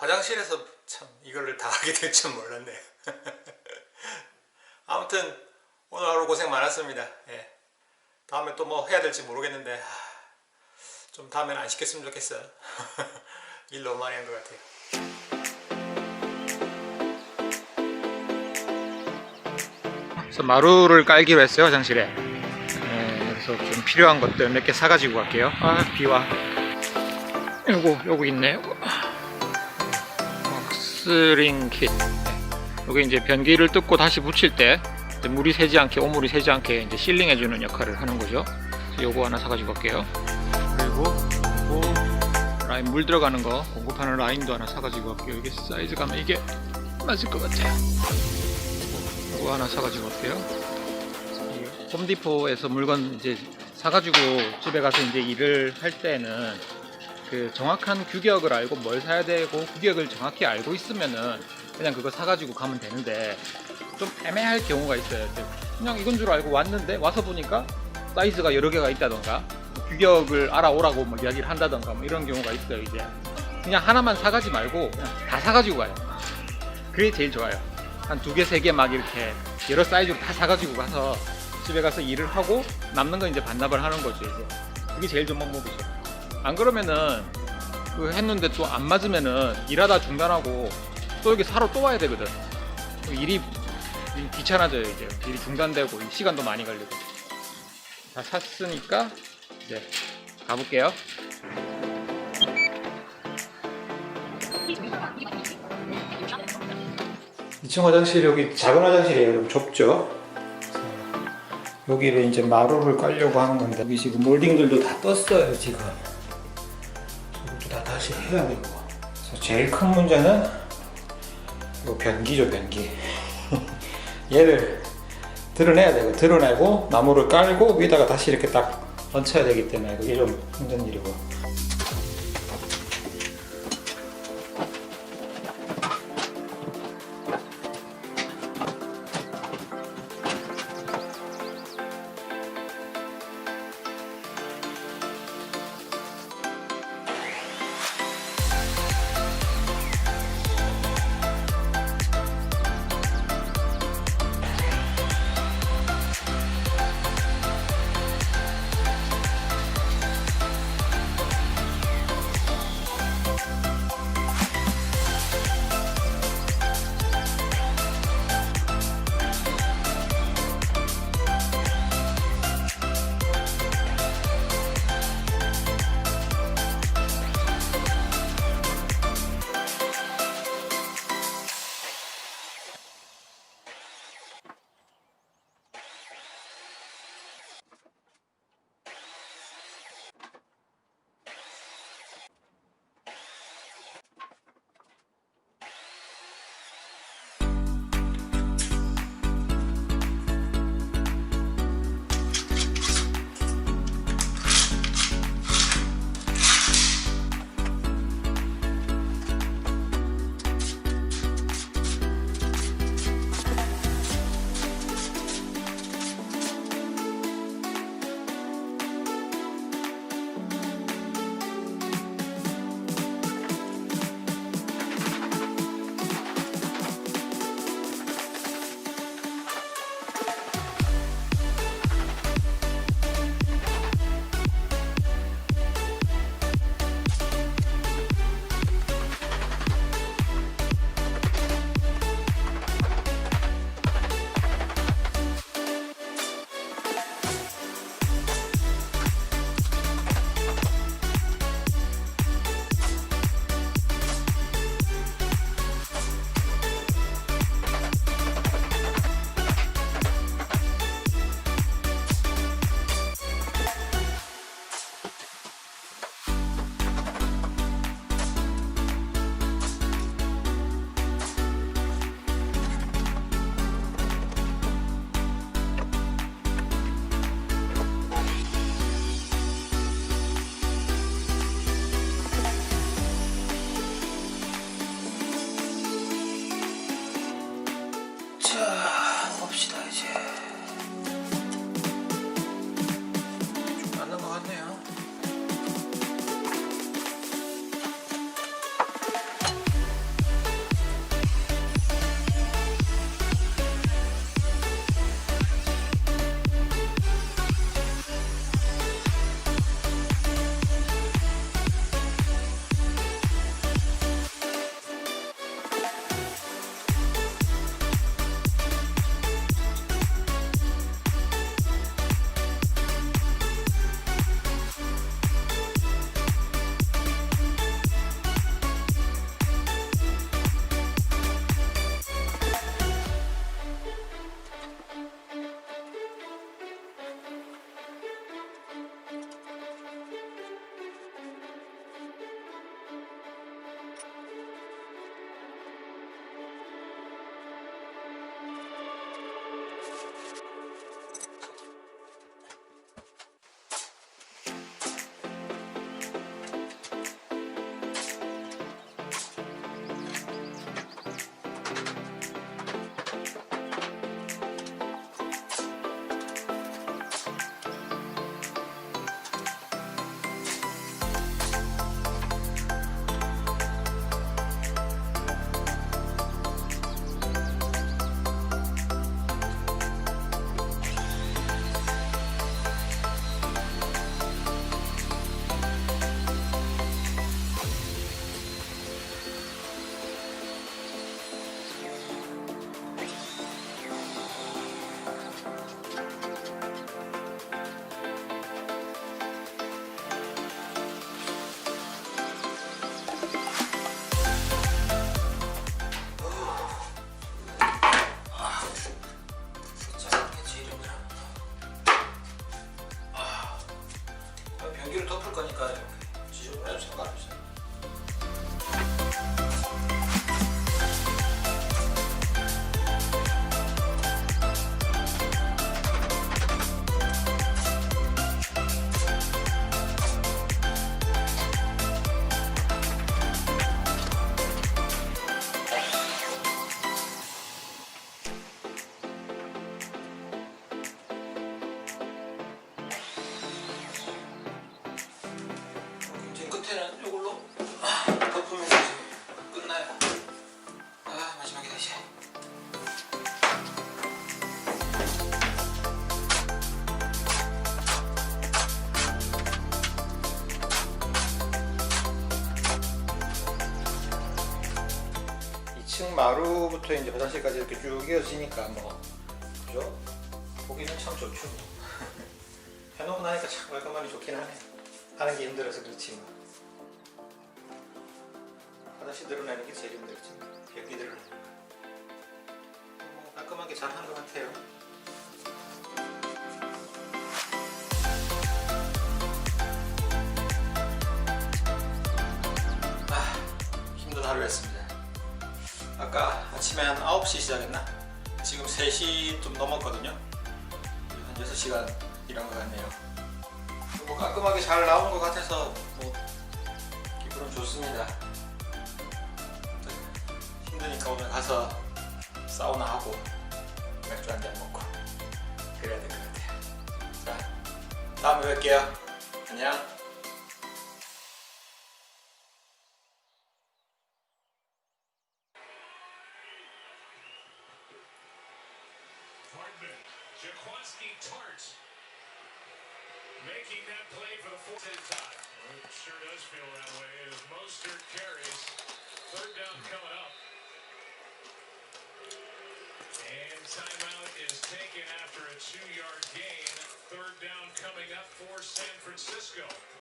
화장실에서 참 이거를 다 하게 될 줄 몰랐네요. 아무튼 오늘 하루 고생 많았습니다. 예. 다음에 또 뭐 해야 될지 모르겠는데 좀 다음에는 안 시켰으면 좋겠어요. 일 너무 많이 한 것 같아요. 그래서 마루를 깔기로 했어요, 화장실에. 그래서 좀 필요한 것들 몇 개 사가지고 갈게요. 비와. 요거 있네. 스링 킷. 요게 이제 변기를 뜯고 다시 붙일 때 물이 새지 않게, 오물이 새지 않게 이제 실링해주는 역할을 하는 거죠. 요거 하나 사가지고 갈게요. 그리고 요거 라인 물 들어가는 거 공급하는 라인도 하나 사가지고 갈게요. 이게 사이즈가 아마 이게 맞을 것 같아요. 요거 하나 사가지고 갈게요. 홈디포에서 물건 이제 사가지고 집에 가서 이제 일을 할 때는 그 정확한 규격을 알고 뭘 사야 되고 규격을 정확히 알고 있으면은 그냥 그거 사가지고 가면 되는데 좀 애매할 경우가 있어요. 그냥 이건 줄 알고 왔는데 와서 보니까 사이즈가 여러 개가 있다던가 규격을 알아오라고 뭐 이야기를 한다던가 뭐 이런 경우가 있어요. 이제 그냥 하나만 사가지 말고 그냥 다 사가지고 가요. 그게 제일 좋아요. 한 2개, 3개 막 이렇게 여러 사이즈로 다 사가지고 가서 집에 가서 일을 하고 남는 건 이제 반납을 하는 거죠. 이제 그게 제일 좋은 방법이죠. 안 그러면은 그 했는데 또 안 맞으면은 일하다 중단하고 또 여기 사러 또 와야 되거든. 일이 귀찮아져요. 이제 일이 중단되고 시간도 많이 걸리고. 다 샀으니까 이제 가볼게요. 2층 화장실이 여기 작은 화장실이에요. 좀 좁죠. 여기를 이제 마루를 깔려고 하는 건데 여기 지금 몰딩들도 다 떴어요. 지금 이것도 다 다시 해야 되고. 그래서 제일 큰 문제는 이 변기죠. 변기. 얘를 드러내야 되고 드러내고 나무를 깔고 위에다가 다시 이렇게 딱 얹혀야 되기 때문에 그게 좀 힘든 일이고. 2층 마루부터 이제 화장실까지 이렇게 쭉 이어지니까 뭐 그죠? 보기는 참 좋죠. 해놓고 나니까 참 깔끔하니 좋긴 하네. 하는 게 힘들어서 그렇지 뭐. 화장실 드러내는 게 제일 힘들지. 변기 드러내는 거. 뭐 깔끔하게 잘 한 것 같아요. 힘든 하루였습니다. 아까 아침에 한 9시 시작했나? 지금 3시 좀 넘었거든요. 한 6시간 일한 것 같네요. 뭐 깔끔하게 잘 나온 것 같아서 뭐 기분은 좋습니다. 힘드니까 오늘 가서 사우나 하고 맥주 한잔 먹고 그래야 될 것 같아요. 자, 다음에 뵐게요. 안녕. Jaquaski Tart making that play for the fourth time. Well, it sure does feel that way as Mostert carries. Third down coming up. And timeout is taken after a 2-yard gain. Third down coming up for San Francisco.